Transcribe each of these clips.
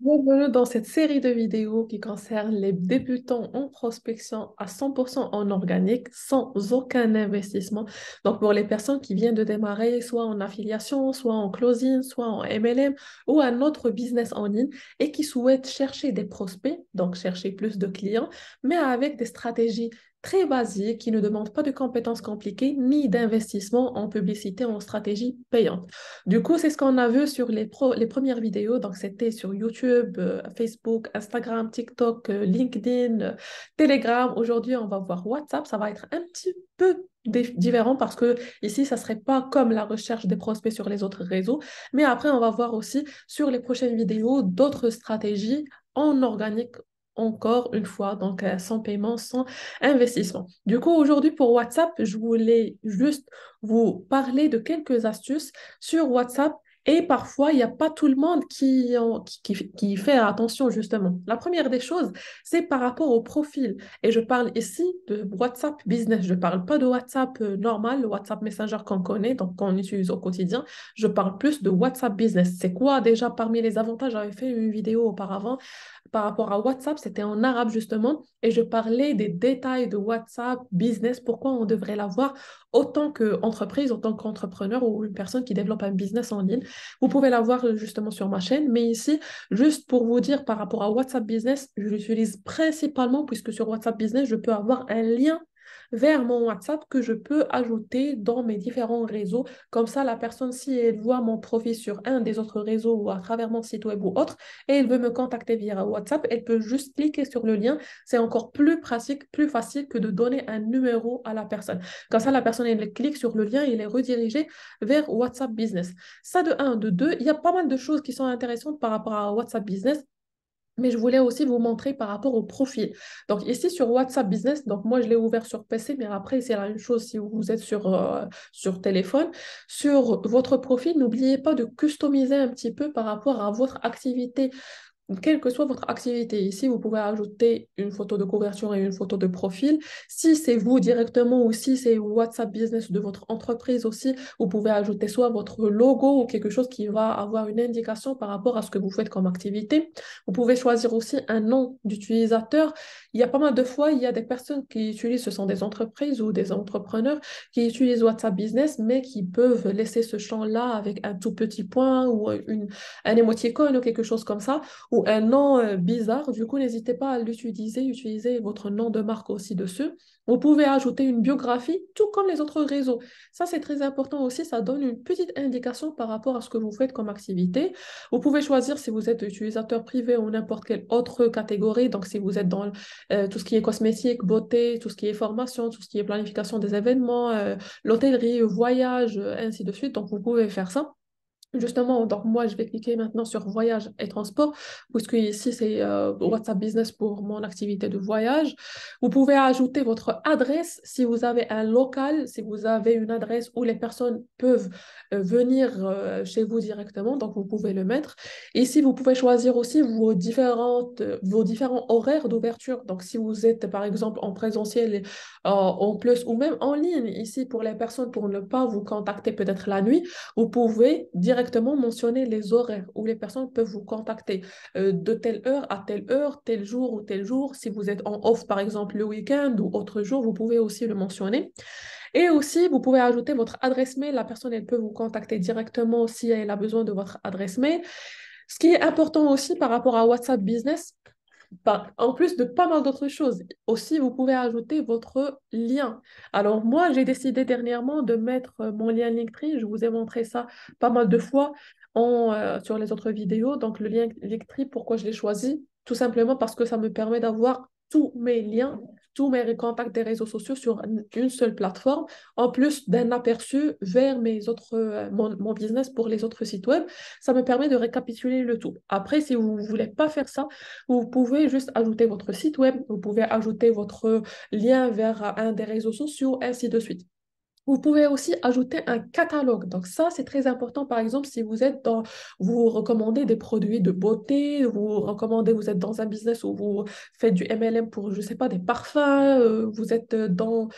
Bienvenue dans cette série de vidéos qui concerne les débutants en prospection à 100% en organique, sans aucun investissement. Donc, pour les personnes qui viennent de démarrer, soit en affiliation, soit en closing, soit en MLM ou un autre business en ligne et qui souhaitent chercher des prospects, donc chercher plus de clients, mais avec des stratégies très basiques qui ne demandent pas de compétences compliquées ni d'investissement en publicité ou en stratégie payante. Du coup, c'est ce qu'on a vu sur les premières vidéos. Donc, c'était sur YouTube, Facebook, Instagram, TikTok, LinkedIn, Telegram. Aujourd'hui, on va voir WhatsApp. Ça va être un petit peu différent parce que ici, ça serait pas comme la recherche des prospects sur les autres réseaux. Mais après, on va voir aussi sur les prochaines vidéos d'autres stratégies en organique. Encore une fois, donc sans paiement, sans investissement. Du coup, aujourd'hui pour WhatsApp, je voulais juste vous parler de quelques astuces sur WhatsApp et parfois, il n'y a pas tout le monde qui fait attention justement. La première des choses, c'est par rapport au profil. Et je parle ici de WhatsApp Business. Je ne parle pas de WhatsApp normal, le WhatsApp Messenger qu'on connaît, donc qu'on utilise au quotidien. Je parle plus de WhatsApp Business. C'est quoi déjà parmi les avantages? J'avais fait une vidéo auparavant par rapport à WhatsApp, c'était en arabe justement, et je parlais des détails de WhatsApp Business, pourquoi on devrait l'avoir autant qu'entreprise, autant qu'entrepreneur ou une personne qui développe un business en ligne. Vous pouvez la voir justement sur ma chaîne, mais ici, juste pour vous dire par rapport à WhatsApp Business, je l'utilise principalement puisque sur WhatsApp Business, je peux avoir un lien vers mon WhatsApp que je peux ajouter dans mes différents réseaux. Comme ça, la personne, si elle voit mon profil sur un des autres réseaux ou à travers mon site web ou autre, et elle veut me contacter via WhatsApp, elle peut juste cliquer sur le lien. C'est encore plus pratique, plus facile que de donner un numéro à la personne. Comme ça, la personne, elle clique sur le lien et elle est redirigée vers WhatsApp Business. Ça de un. De deux, il y a pas mal de choses qui sont intéressantes par rapport à WhatsApp Business. Mais je voulais aussi vous montrer par rapport au profil. Donc ici sur WhatsApp Business, donc moi je l'ai ouvert sur PC, mais après c'est la même chose si vous êtes sur téléphone. Sur votre profil, n'oubliez pas de customiser un petit peu par rapport à votre activité. Quelle que soit votre activité, ici, vous pouvez ajouter une photo de couverture et une photo de profil. Si c'est vous directement ou si c'est WhatsApp Business de votre entreprise aussi, vous pouvez ajouter soit votre logo ou quelque chose qui va avoir une indication par rapport à ce que vous faites comme activité. Vous pouvez choisir aussi un nom d'utilisateur. Il y a pas mal de fois, il y a des personnes qui utilisent, ce sont des entreprises ou des entrepreneurs qui utilisent WhatsApp Business, mais qui peuvent laisser ce champ-là avec un tout petit point ou un émoticône ou quelque chose comme ça ou un nom bizarre. Du coup, n'hésitez pas à l'utiliser. Utilisez votre nom de marque aussi dessus. Vous pouvez ajouter une biographie, tout comme les autres réseaux. Ça, c'est très important aussi. Ça donne une petite indication par rapport à ce que vous faites comme activité. Vous pouvez choisir si vous êtes utilisateur privé ou n'importe quelle autre catégorie. Donc, si vous êtes dans tout ce qui est cosmétique, beauté, tout ce qui est formation, tout ce qui est planification des événements, l'hôtellerie, voyage, ainsi de suite. Donc, vous pouvez faire ça. Justement, donc moi, je vais cliquer maintenant sur voyage et transport, puisque ici, c'est WhatsApp Business pour mon activité de voyage. Vous pouvez ajouter votre adresse si vous avez un local, si vous avez une adresse où les personnes peuvent venir chez vous directement, donc vous pouvez le mettre. Ici, vous pouvez choisir aussi vos différents horaires d'ouverture. Donc, si vous êtes, par exemple, en présentiel, en plus, ou même en ligne, ici, pour les personnes, pour ne pas vous contacter peut-être la nuit, vous pouvez directement mentionner les horaires où les personnes peuvent vous contacter de telle heure à telle heure, tel jour ou tel jour. Si vous êtes en off, par exemple, le week-end ou autre jour, vous pouvez aussi le mentionner. Et aussi, vous pouvez ajouter votre adresse mail. La personne, elle peut vous contacter directement si elle a besoin de votre adresse mail. Ce qui est important aussi par rapport à WhatsApp Business, en plus de pas mal d'autres choses, aussi vous pouvez ajouter votre lien. Alors moi, j'ai décidé dernièrement de mettre mon lien Linktree. Je vous ai montré ça pas mal de fois sur les autres vidéos. Donc le lien Linktree, pourquoi je l'ai choisi? Tout simplement parce que ça me permet d'avoir tous mes liens, tous mes contacts des réseaux sociaux sur une seule plateforme, en plus d'un aperçu vers mon business pour les autres sites web. Ça me permet de récapituler le tout. Après, si vous ne voulez pas faire ça, vous pouvez juste ajouter votre site web, vous pouvez ajouter votre lien vers un des réseaux sociaux, ainsi de suite. Vous pouvez aussi ajouter un catalogue. Donc ça, c'est très important. Par exemple, si vous êtes dans, vous recommandez des produits de beauté, vous êtes dans un business où vous faites du MLM pour, je sais pas, des parfums, vous êtes dans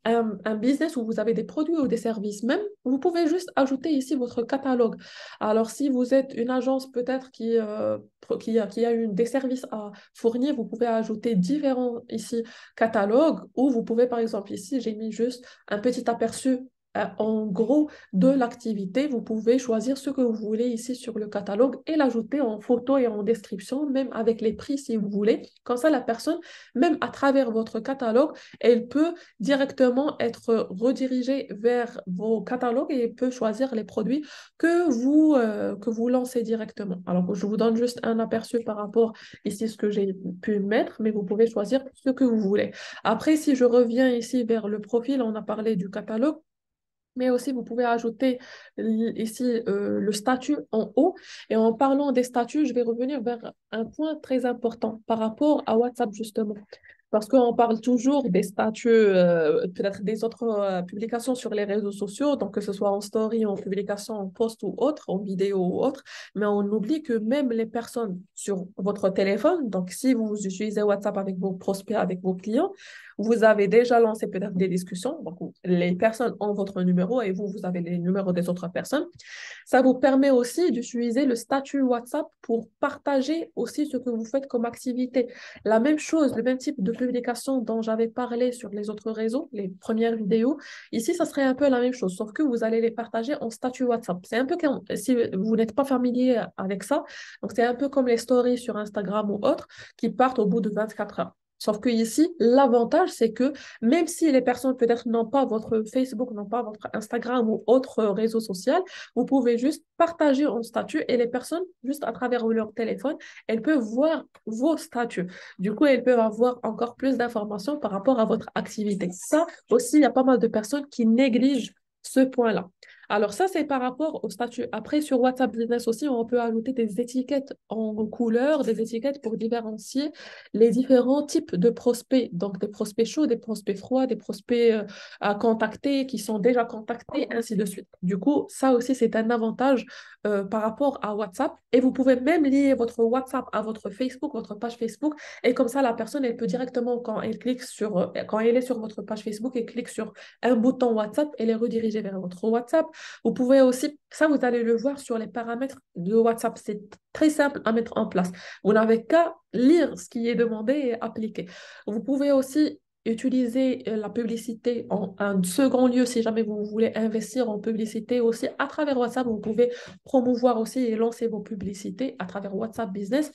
un business où vous avez des produits ou des services même, vous pouvez juste ajouter ici votre catalogue. Alors, si vous êtes une agence peut-être qui a des services à fournir, vous pouvez ajouter différents ici catalogues ou vous pouvez, par exemple, ici, j'ai mis juste un petit aperçu en gros de l'activité. Vous pouvez choisir ce que vous voulez ici sur le catalogue et l'ajouter en photo et en description, même avec les prix si vous voulez. Comme ça, la personne, même à travers votre catalogue, elle peut directement être redirigée vers vos catalogues et elle peut choisir les produits que vous lancez directement. Alors, je vous donne juste un aperçu par rapport ici ce que j'ai pu mettre, mais vous pouvez choisir ce que vous voulez. Après, si je reviens ici vers le profil, on a parlé du catalogue. Mais aussi, vous pouvez ajouter ici le statut en haut. Et en parlant des statuts, je vais revenir vers un point très important par rapport à WhatsApp, justement. Parce qu'on parle toujours des statuts, peut-être des autres publications sur les réseaux sociaux, donc que ce soit en story, en publication, en post ou autre, en vidéo ou autre. Mais on oublie que même les personnes sur votre téléphone, donc si vous utilisez WhatsApp avec vos prospects, avec vos clients, vous avez déjà lancé peut-être des discussions. Donc, les personnes ont votre numéro et vous, vous avez les numéros des autres personnes. Ça vous permet aussi d'utiliser le statut WhatsApp pour partager aussi ce que vous faites comme activité. La même chose, le même type de publication dont j'avais parlé sur les autres réseaux, les premières vidéos, ici, ça serait un peu la même chose, sauf que vous allez les partager en statut WhatsApp. C'est un peu comme, si vous n'êtes pas familier avec ça, donc c'est un peu comme les stories sur Instagram ou autres qui partent au bout de 24 heures. Sauf que ici, l'avantage, c'est que même si les personnes peut-être n'ont pas votre Facebook, n'ont pas votre Instagram ou autre réseau social, vous pouvez juste partager en statut et les personnes, juste à travers leur téléphone, elles peuvent voir vos statuts. Du coup, elles peuvent avoir encore plus d'informations par rapport à votre activité. Ça aussi, il y a pas mal de personnes qui négligent ce point-là. Alors ça, c'est par rapport au statut. Après, sur WhatsApp Business aussi, on peut ajouter des étiquettes en couleur, des étiquettes pour différencier les différents types de prospects. Donc, des prospects chauds, des prospects froids, des prospects à contacter, qui sont déjà contactés, ainsi de suite. Du coup, ça aussi, c'est un avantage par rapport à WhatsApp. Et vous pouvez même lier votre WhatsApp à votre Facebook, votre page Facebook. Et comme ça, la personne, elle peut directement, quand elle est sur votre page Facebook et clique sur un bouton WhatsApp, elle est redirigée vers votre WhatsApp. Vous pouvez aussi, ça, vous allez le voir sur les paramètres de WhatsApp. C'est très simple à mettre en place. Vous n'avez qu'à lire ce qui est demandé et appliquer. Vous pouvez aussi utiliser la publicité en un second lieu si jamais vous voulez investir en publicité aussi à travers WhatsApp. Vous pouvez promouvoir aussi et lancer vos publicités à travers WhatsApp Business.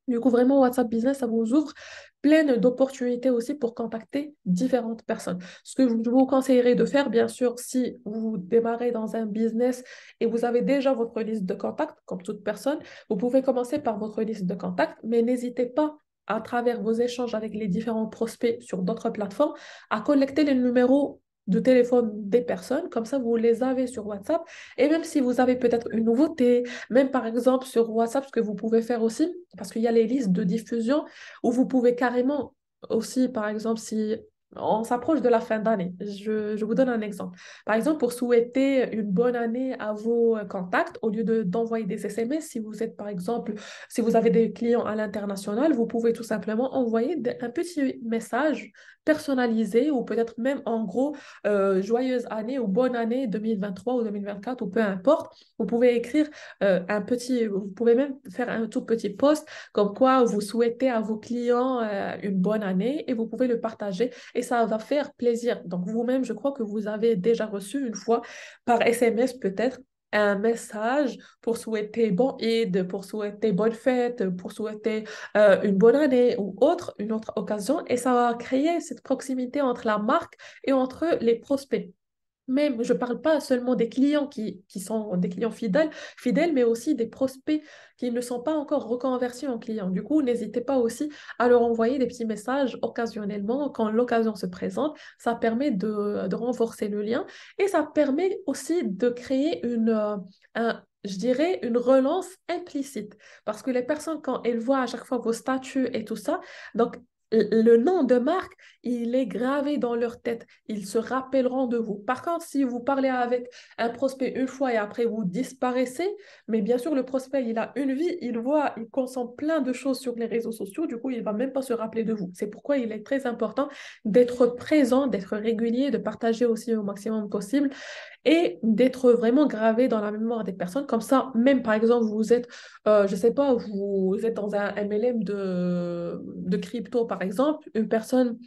Du coup, vraiment, WhatsApp Business, ça vous ouvre plein d'opportunités aussi pour contacter différentes personnes. Ce que je vous conseillerais de faire, bien sûr, si vous démarrez dans un business et vous avez déjà votre liste de contacts, comme toute personne, vous pouvez commencer par votre liste de contacts, mais n'hésitez pas à travers vos échanges avec les différents prospects sur d'autres plateformes, à collecter les numéros de téléphone des personnes, comme ça vous les avez sur WhatsApp. Et même si vous avez peut-être une nouveauté, même par exemple sur WhatsApp, ce que vous pouvez faire aussi, parce qu'il y a les listes de diffusion où vous pouvez carrément aussi, par exemple, si on s'approche de la fin d'année, je vous donne un exemple. Par exemple, pour souhaiter une bonne année à vos contacts, au lieu d'envoyer des SMS, si vous êtes, par exemple, si vous avez des clients à l'international, vous pouvez tout simplement envoyer un petit message personnalisé ou peut-être même en gros, joyeuse année ou bonne année 2023 ou 2024 ou peu importe. Vous pouvez écrire vous pouvez même faire un tout petit post comme quoi vous souhaitez à vos clients une bonne année et vous pouvez le partager et ça va faire plaisir. Donc vous-même, je crois que vous avez déjà reçu une fois par SMS peut-être un message pour souhaiter bon Eid, pour souhaiter bonne fête, pour souhaiter une bonne année ou une autre occasion et ça va créer cette proximité entre la marque et entre les prospects. Même, je ne parle pas seulement des clients qui sont des clients fidèles, mais aussi des prospects qui ne sont pas encore reconvertis en clients. Du coup, n'hésitez pas aussi à leur envoyer des petits messages occasionnellement quand l'occasion se présente. Ça permet de renforcer le lien et ça permet aussi de créer je dirais, une relance implicite. Parce que les personnes, quand elles voient à chaque fois vos statuts et tout ça, donc le nom de marque, il est gravé dans leur tête. Ils se rappelleront de vous. Par contre, si vous parlez avec un prospect une fois et après vous disparaissez, mais bien sûr, le prospect, il a une vie, il voit, il consomme plein de choses sur les réseaux sociaux, du coup, il ne va même pas se rappeler de vous. C'est pourquoi il est très important d'être présent, d'être régulier, de partager aussi au maximum possible et d'être vraiment gravé dans la mémoire des personnes. Comme ça, même par exemple, vous êtes, je sais pas, vous êtes dans un MLM de crypto, par exemple, une personne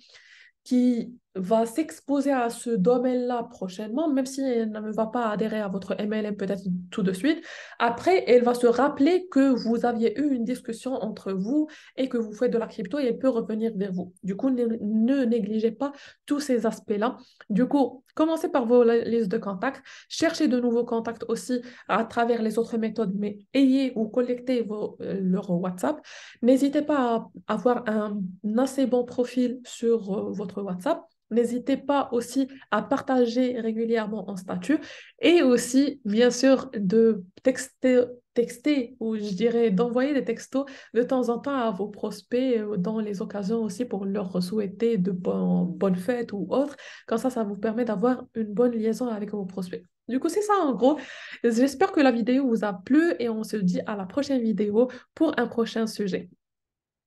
qui va s'exposer à ce domaine-là prochainement, même si elle ne va pas adhérer à votre MLM peut-être tout de suite. Après, elle va se rappeler que vous aviez eu une discussion entre vous et que vous faites de la crypto et elle peut revenir vers vous. Du coup, ne négligez pas tous ces aspects-là. Du coup, commencez par vos listes de contacts, cherchez de nouveaux contacts aussi à travers les autres méthodes, mais ayez ou collectez leur WhatsApp. N'hésitez pas à avoir un assez bon profil sur votre WhatsApp. N'hésitez pas aussi à partager régulièrement en statut et aussi, bien sûr, de texter ou je dirais d'envoyer des textos de temps en temps à vos prospects dans les occasions aussi pour leur souhaiter de bonnes fêtes ou autres. Comme ça vous permet d'avoir une bonne liaison avec vos prospects. Du coup, c'est ça en gros. J'espère que la vidéo vous a plu et on se dit à la prochaine vidéo pour un prochain sujet.